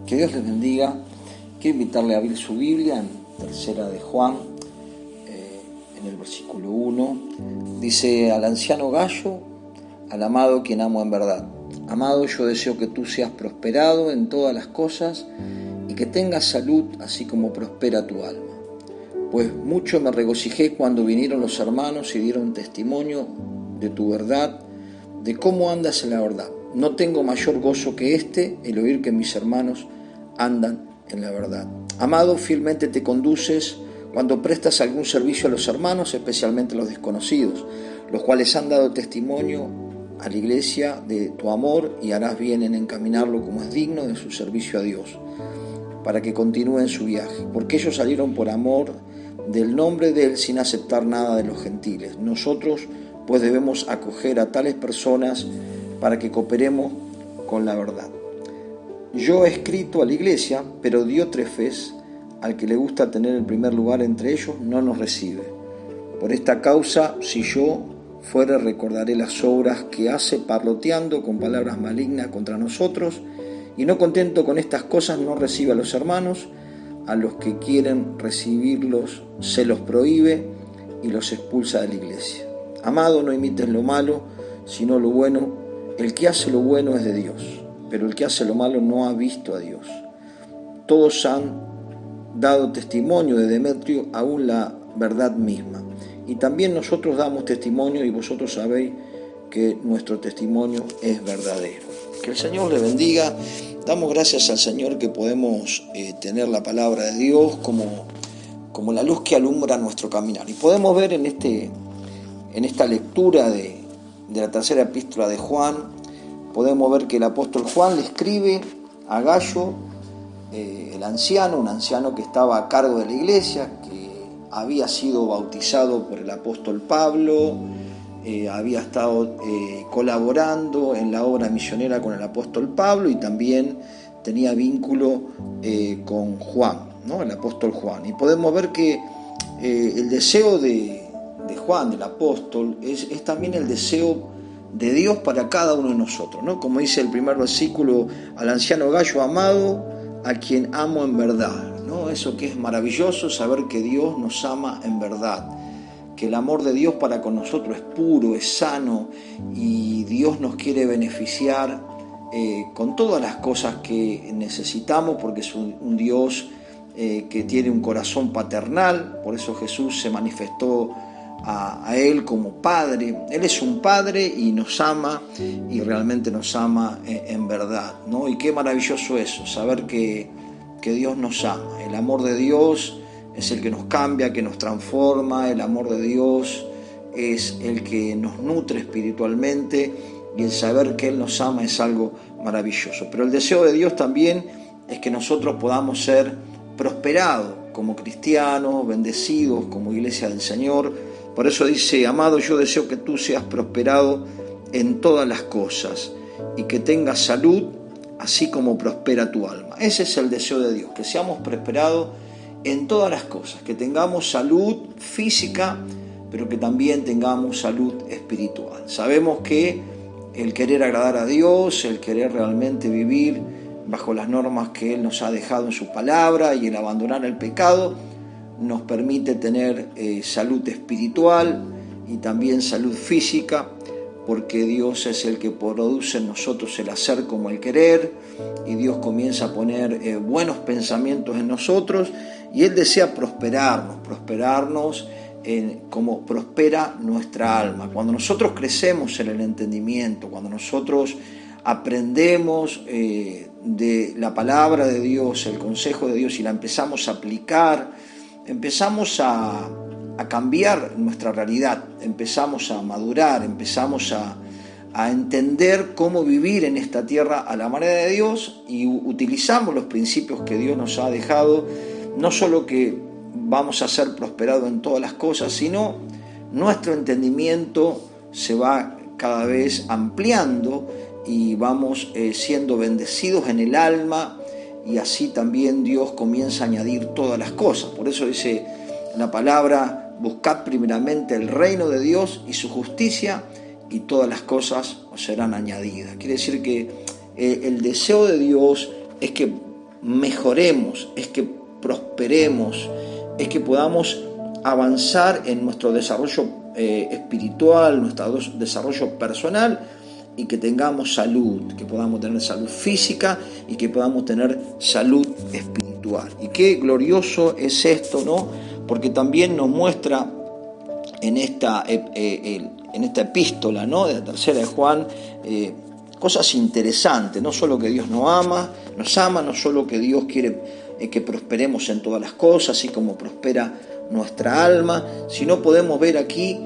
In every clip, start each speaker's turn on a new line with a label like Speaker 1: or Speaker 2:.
Speaker 1: Que Dios les bendiga. Quiero invitarle a abrir su Biblia en Tercera de Juan, en el versículo 1. Dice: al anciano Gallo, al amado quien amo en verdad. Amado, yo deseo que tú seas prosperado en todas las cosas y que tengas salud, así como prospera tu alma. Pues mucho me regocijé cuando vinieron los hermanos y dieron testimonio de tu verdad, de cómo andas en la verdad. No tengo mayor gozo que el oír que mis hermanos andan en la verdad. Amado, fielmente te conduces cuando prestas algún servicio a los hermanos, especialmente a los desconocidos, los cuales han dado testimonio a la iglesia de tu amor, y harás bien en encaminarlo como es digno de su servicio a Dios, para que continúen su viaje, porque ellos salieron por amor del nombre de Él sin aceptar nada de los gentiles. Nosotros pues debemos acoger a tales personas para que cooperemos con la verdad. Yo he escrito a la iglesia, pero Diótrefes, al que le gusta tener el primer lugar entre ellos, no nos recibe. Por esta causa, si yo fuere, recordaré las obras que hace, parloteando con palabras malignas contra nosotros, y no contento con estas cosas, no recibe a los hermanos. A los que quieren recibirlos se los prohíbe y los expulsa de la iglesia. Amado, no imites lo malo, sino lo bueno. El que hace lo bueno es de Dios, pero el que hace lo malo no ha visto a Dios. Todos han dado testimonio de Demetrio, aún la verdad misma. Y también nosotros damos testimonio, y vosotros sabéis que nuestro testimonio es verdadero. Que el Señor le bendiga. Damos gracias al Señor que podemos tener la palabra de Dios como la luz que alumbra nuestro caminar. Y podemos ver en esta lectura de la tercera epístola de Juan, podemos ver que el apóstol Juan le escribe a Gallo, el anciano, un anciano que estaba a cargo de la iglesia, que había sido bautizado por el apóstol Pablo, había estado colaborando en la obra misionera con el apóstol Pablo, y también tenía vínculo con Juan, ¿no? El apóstol Juan. Y podemos ver que el deseo de Juan, del apóstol, es también el deseo de Dios para cada uno de nosotros, ¿no? Como dice el primer versículo: al anciano Gallo, amado, a quien amo en verdad, ¿no? Eso que es maravilloso, saber que Dios nos ama en verdad, que el amor de Dios para con nosotros es puro, es sano, y Dios nos quiere beneficiar con todas las cosas que necesitamos, porque es un Dios que tiene un corazón paternal. Por eso Jesús se manifestó a Él como Padre. Él es un Padre y nos ama, y realmente nos ama en verdad, ¿no? Y qué maravilloso eso, saber que Dios nos ama. El amor de Dios es el que nos cambia, que nos transforma. El amor de Dios es el que nos nutre espiritualmente, y el saber que Él nos ama es algo maravilloso. Pero el deseo de Dios también es que nosotros podamos ser prosperados como cristianos, bendecidos como iglesia del Señor. Por eso dice: amado, yo deseo que tú seas prosperado en todas las cosas y que tengas salud, así como prospera tu alma. Ese es el deseo de Dios, que seamos prosperados en todas las cosas, que tengamos salud física, pero que también tengamos salud espiritual. Sabemos que el querer agradar a Dios, el querer realmente vivir bajo las normas que Él nos ha dejado en su palabra, y el abandonar el pecado, nos permite tener salud espiritual y también salud física, porque Dios es el que produce en nosotros el hacer como el querer, y Dios comienza a poner buenos pensamientos en nosotros, y Él desea prosperarnos como prospera nuestra alma. Cuando nosotros crecemos en el entendimiento, cuando nosotros aprendemos de la palabra de Dios, el consejo de Dios, y la empezamos a aplicar, empezamos a cambiar nuestra realidad, empezamos a madurar, empezamos a entender cómo vivir en esta tierra a la manera de Dios, y utilizamos los principios que Dios nos ha dejado. No solo que vamos a ser prosperados en todas las cosas, sino nuestro entendimiento se va cada vez ampliando, y vamos siendo bendecidos en el alma, y así también Dios comienza a añadir todas las cosas. Por eso dice la palabra: buscad primeramente el reino de Dios y su justicia, y todas las cosas os serán añadidas. Quiere decir que el deseo de Dios es que mejoremos, es que prosperemos, es que podamos avanzar en nuestro desarrollo espiritual, nuestro desarrollo personal, y que tengamos salud, que podamos tener salud física y que podamos tener salud espiritual. Y qué glorioso es esto, ¿no? Porque también nos muestra en esta epístola, ¿no?, de la tercera de Juan, cosas interesantes, no solo que Dios nos ama, no solo que Dios quiere que prosperemos en todas las cosas, así como prospera nuestra alma, sino podemos ver aquí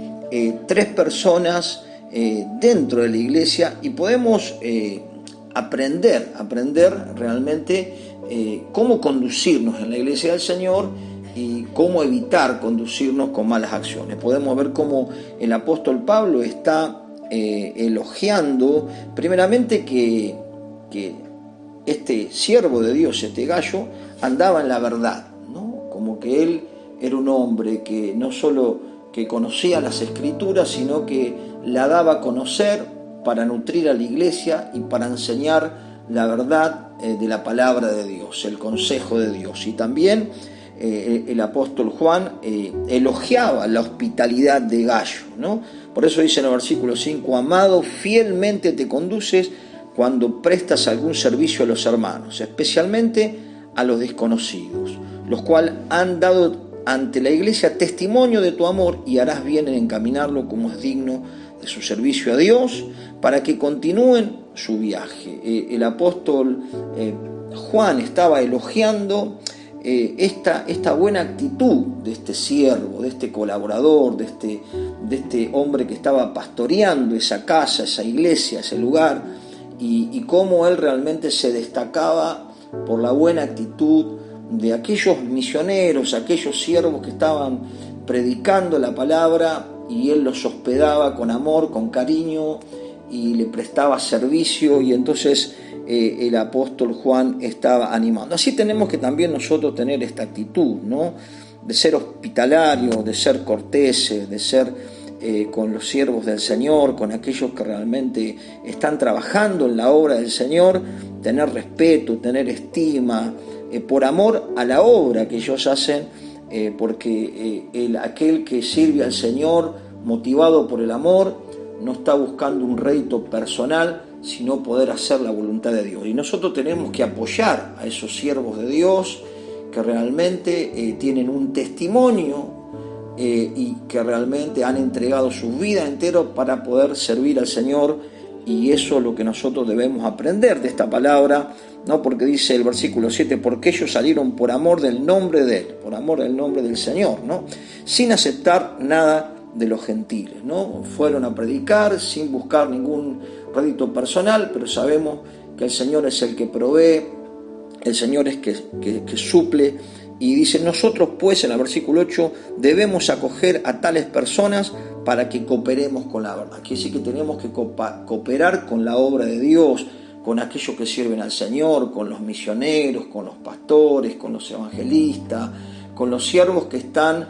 Speaker 1: tres personas dentro de la iglesia y podemos aprender realmente cómo conducirnos en la iglesia del Señor y cómo evitar conducirnos con malas acciones. Podemos ver cómo el apóstol Pablo está elogiando primeramente que este siervo de Dios, este Gallo, andaba en la verdad, ¿no? Como que él era un hombre que no solo que conocía las Escrituras, sino que la daba a conocer para nutrir a la iglesia y para enseñar la verdad de la palabra de Dios, el consejo de Dios. Y también el apóstol Juan elogiaba la hospitalidad de Gallo, ¿no? Por eso dice en el versículo 5, amado, fielmente te conduces cuando prestas algún servicio a los hermanos, especialmente a los desconocidos, los cuales han dado ante la iglesia testimonio de tu amor, y harás bien en encaminarlo como es digno de su servicio a Dios, para que continúen su viaje. El apóstol Juan estaba elogiando esta buena actitud de este siervo, de este colaborador, de este hombre que estaba pastoreando esa casa, esa iglesia, ese lugar, y cómo él realmente se destacaba por la buena actitud de aquellos misioneros, aquellos siervos que estaban predicando la palabra, y él los hospedaba con amor, con cariño, y le prestaba servicio, y entonces el apóstol Juan estaba animando. Así tenemos que también nosotros tener esta actitud, ¿no?, de ser hospitalarios, de ser corteses, de ser con los siervos del Señor, con aquellos que realmente están trabajando en la obra del Señor, tener respeto, tener estima, por amor a la obra que ellos hacen, porque aquel que sirve al Señor motivado por el amor no está buscando un rédito personal, sino poder hacer la voluntad de Dios. Y nosotros tenemos que apoyar a esos siervos de Dios que realmente tienen un testimonio y que realmente han entregado su vida entera para poder servir al Señor. Y eso es lo que nosotros debemos aprender de esta palabra, ¿no? Porque dice el versículo 7, porque ellos salieron por amor del nombre de Él, por amor del nombre del Señor, ¿no?, sin aceptar nada de los gentiles, ¿no? Fueron a predicar sin buscar ningún rédito personal, pero sabemos que el Señor es el que provee, el Señor es que suple. Y dice, nosotros pues, en el versículo 8, debemos acoger a tales personas para que cooperemos con la verdad. Quiere decir que tenemos que cooperar con la obra de Dios, con aquellos que sirven al Señor, con los misioneros, con los pastores, con los evangelistas, con los siervos que están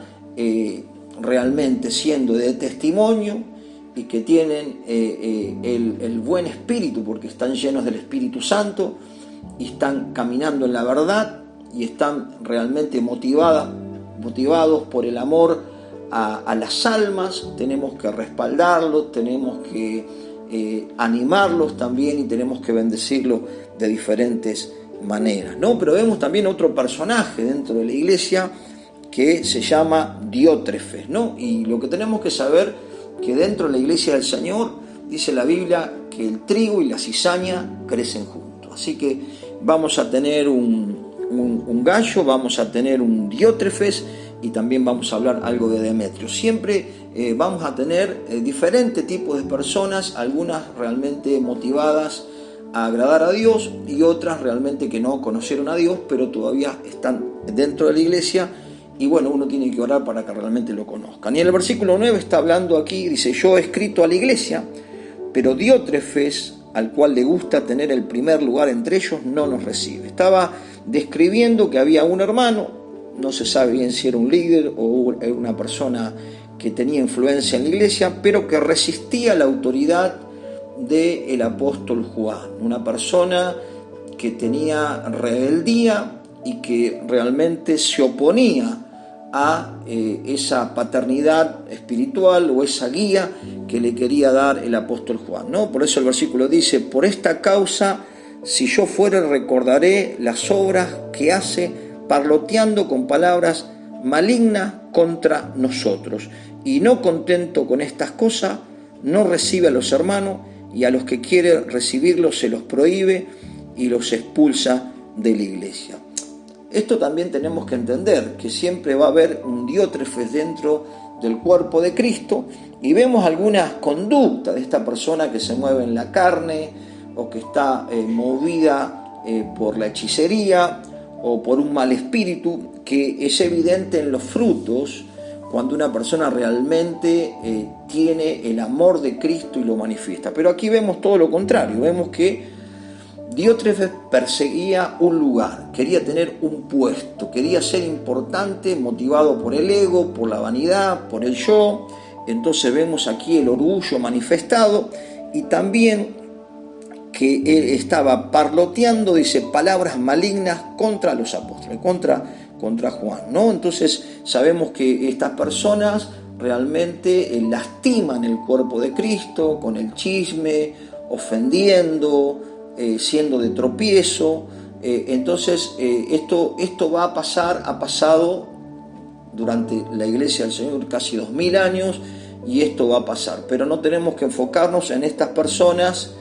Speaker 1: realmente siendo de testimonio y que tienen el buen espíritu, porque están llenos del Espíritu Santo y están caminando en la verdad y están realmente motivados por el amor a las almas. Tenemos que respaldarlos, tenemos que animarlos también, y tenemos que bendecirlos de diferentes maneras, ¿no? Pero vemos también otro personaje dentro de la iglesia que se llama Diótrefes, ¿no? Y lo que tenemos que saber, que dentro de la iglesia del Señor dice la Biblia que el trigo y la cizaña crecen juntos. Así que vamos a tener un Gallo, vamos a tener un Diótrefes, y también vamos a hablar algo de Demetrio. Siempre vamos a tener diferentes tipos de personas, algunas realmente motivadas a agradar a Dios y otras realmente que no conocieron a Dios, pero todavía están dentro de la iglesia, y bueno, uno tiene que orar para que realmente lo conozcan. Y en el versículo 9 está hablando aquí, dice, yo he escrito a la iglesia, pero Diótrefes, al cual le gusta tener el primer lugar entre ellos, no nos recibe. Estaba describiendo que había un hermano, no se sabe bien si era un líder o una persona que tenía influencia en la iglesia, pero que resistía la autoridad del apóstol Juan, una persona que tenía rebeldía y que realmente se oponía a esa paternidad espiritual o esa guía que le quería dar el apóstol Juan, ¿no? Por eso el versículo dice: por esta causa, si yo fuere, recordaré las obras que hace, parloteando con palabras malignas contra nosotros. Y no contento con estas cosas, no recibe a los hermanos, y a los que quiere recibirlos se los prohíbe y los expulsa de la iglesia. Esto también tenemos que entender, que siempre va a haber un Diótrefes dentro del cuerpo de Cristo, y vemos algunas conductas de esta persona que se mueve en la carne, o que está movida por la hechicería o por un mal espíritu, que es evidente en los frutos cuando una persona realmente tiene el amor de Cristo y lo manifiesta. Pero aquí vemos todo lo contrario, vemos que Diótrefes perseguía un lugar, quería tener un puesto, quería ser importante, motivado por el ego, por la vanidad, por el yo. Entonces vemos aquí el orgullo manifestado, y también que él estaba parloteando, dice, palabras malignas contra los apóstoles, contra Juan, ¿no? Entonces sabemos que estas personas realmente lastiman el cuerpo de Cristo con el chisme, ofendiendo, siendo de tropiezo. Entonces esto ha pasado durante la iglesia del Señor casi 2000 años, y esto va a pasar. Pero no tenemos que enfocarnos en estas personas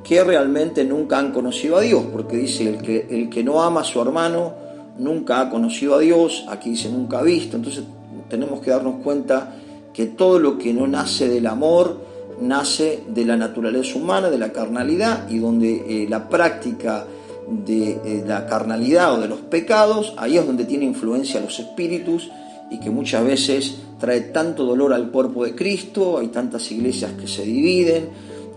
Speaker 1: que realmente nunca han conocido a Dios, porque dice, el que no ama a su hermano nunca ha conocido a Dios. Aquí dice nunca ha visto. Entonces tenemos que darnos cuenta que todo lo que no nace del amor nace de la naturaleza humana, de la carnalidad, y donde la práctica de la carnalidad o de los pecados, ahí es donde tiene influencia los espíritus, y que muchas veces trae tanto dolor al cuerpo de Cristo. Hay tantas iglesias que se dividen,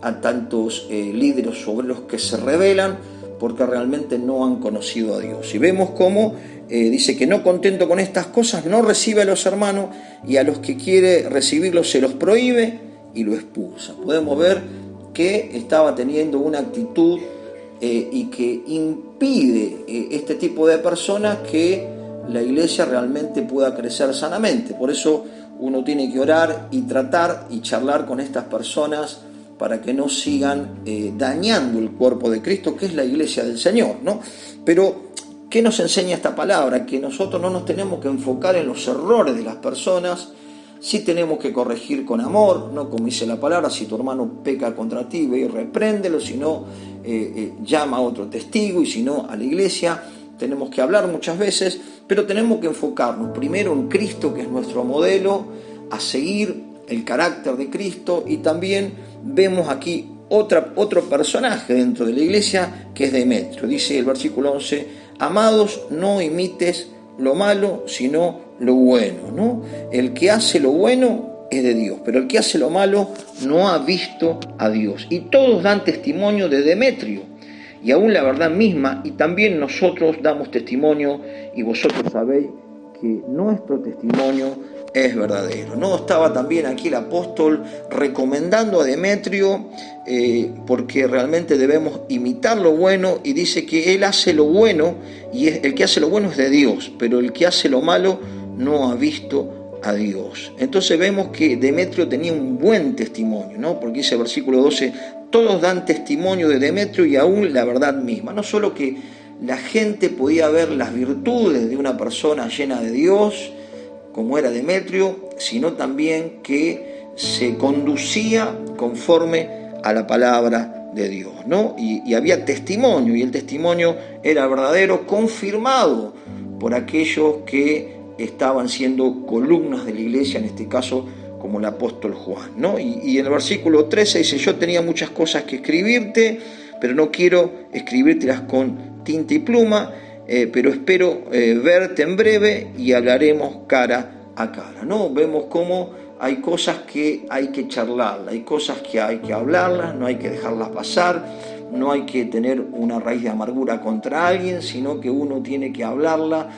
Speaker 1: a tantos líderes obreros que se rebelan porque realmente no han conocido a Dios. Y vemos cómo dice que no contento con estas cosas, no recibe a los hermanos, y a los que quiere recibirlos se los prohíbe y lo expulsa. Podemos ver que estaba teniendo una actitud y que impide este tipo de personas que la iglesia realmente pueda crecer sanamente. Por eso uno tiene que orar y tratar y charlar con estas personas para que no sigan dañando el cuerpo de Cristo, que es la iglesia del Señor, ¿no? Pero, ¿qué nos enseña esta palabra? Que nosotros no nos tenemos que enfocar en los errores de las personas. Sí tenemos que corregir con amor, ¿no? Como dice la palabra, si tu hermano peca contra ti, ve y repréndelo, si no, llama a otro testigo, y si no, a la iglesia. Tenemos que hablar muchas veces, pero tenemos que enfocarnos primero en Cristo, que es nuestro modelo, a seguir el carácter de Cristo. Y también vemos aquí otro personaje dentro de la iglesia, que es Demetrio. Dice el versículo 11, amados, no imites lo malo, sino lo bueno, ¿no? El que hace lo bueno es de Dios, pero el que hace lo malo no ha visto a Dios. Y todos dan testimonio de Demetrio, y aún la verdad misma, y también nosotros damos testimonio, y vosotros sabéis que nuestro testimonio es verdadero, ¿no? Estaba también aquí el apóstol recomendando a Demetrio, porque realmente debemos imitar lo bueno, y dice que él hace lo bueno, y el que hace lo bueno es de Dios, pero el que hace lo malo no ha visto a Dios. Entonces vemos que Demetrio tenía un buen testimonio, ¿no? Porque dice el versículo 12, todos dan testimonio de Demetrio, y aún la verdad misma. No solo que la gente podía ver las virtudes de una persona llena de Dios, como era Demetrio, sino también que se conducía conforme a la palabra de Dios, ¿no? Y había testimonio, y el testimonio era verdadero, confirmado por aquellos que estaban siendo columnas de la iglesia, en este caso como el apóstol Juan, ¿no? Y en el versículo 13 dice, yo tenía muchas cosas que escribirte, pero no quiero escribírtelas con tinta y pluma, pero espero verte en breve y hablaremos cara a cara, ¿no? Vemos cómo hay cosas que hay que charlar, hay cosas que hay que hablarlas, no hay que dejarlas pasar, no hay que tener una raíz de amargura contra alguien, sino que uno tiene que hablarla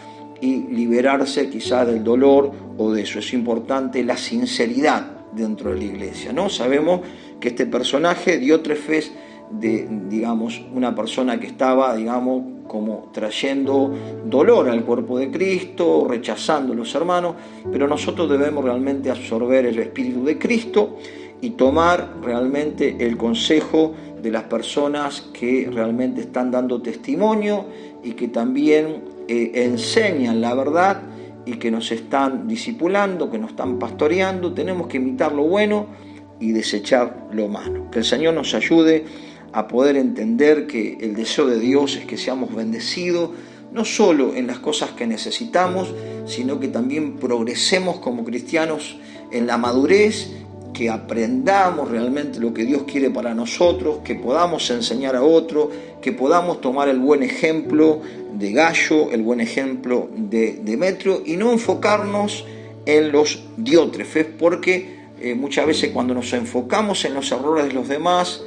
Speaker 1: y liberarse quizá del dolor o de eso. Es importante la sinceridad dentro de la iglesia, ¿no? Sabemos que este personaje, Diótrefes, digamos, una persona que estaba, digamos, como trayendo dolor al cuerpo de Cristo, rechazando a los hermanos, pero nosotros debemos realmente absorber el Espíritu de Cristo y tomar realmente el consejo de las personas que realmente están dando testimonio y que también enseñan la verdad y que nos están discipulando, que nos están pastoreando. Tenemos que imitar lo bueno y desechar lo malo. Que el Señor nos ayude a poder entender que el deseo de Dios es que seamos bendecidos, no solo en las cosas que necesitamos, sino que también progresemos como cristianos en la madurez, que aprendamos realmente lo que Dios quiere para nosotros, que podamos enseñar a otro, que podamos tomar el buen ejemplo de Gallo, el buen ejemplo de Demetrio, y no enfocarnos en los diótrefes, porque muchas veces cuando nos enfocamos en los errores de los demás,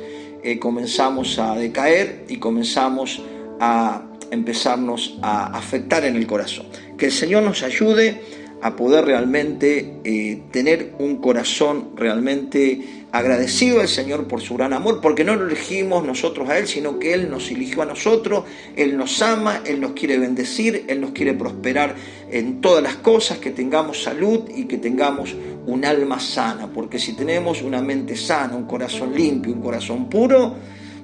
Speaker 1: comenzamos a decaer y comenzamos a empezarnos a afectar en el corazón. Que el Señor nos ayude a poder realmente tener un corazón realmente agradecido al Señor por su gran amor, porque no lo elegimos nosotros a Él, sino que Él nos eligió a nosotros. Él nos ama, Él nos quiere bendecir, Él nos quiere prosperar en todas las cosas, que tengamos salud y que tengamos un alma sana, porque si tenemos una mente sana, un corazón limpio, un corazón puro,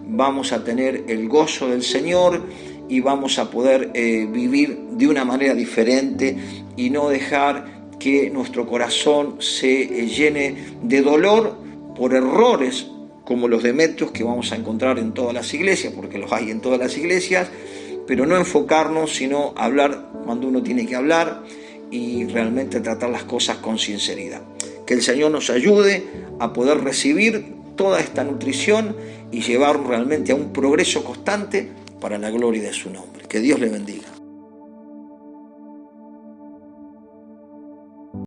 Speaker 1: vamos a tener el gozo del Señor y vamos a poder vivir de una manera diferente y no dejar que nuestro corazón se llene de dolor por errores como los Demetrios que vamos a encontrar en todas las iglesias, porque los hay en todas las iglesias, pero no enfocarnos, sino hablar cuando uno tiene que hablar y realmente tratar las cosas con sinceridad. Que el Señor nos ayude a poder recibir toda esta nutrición y llevar realmente a un progreso constante para la gloria de su nombre. Que Dios le bendiga.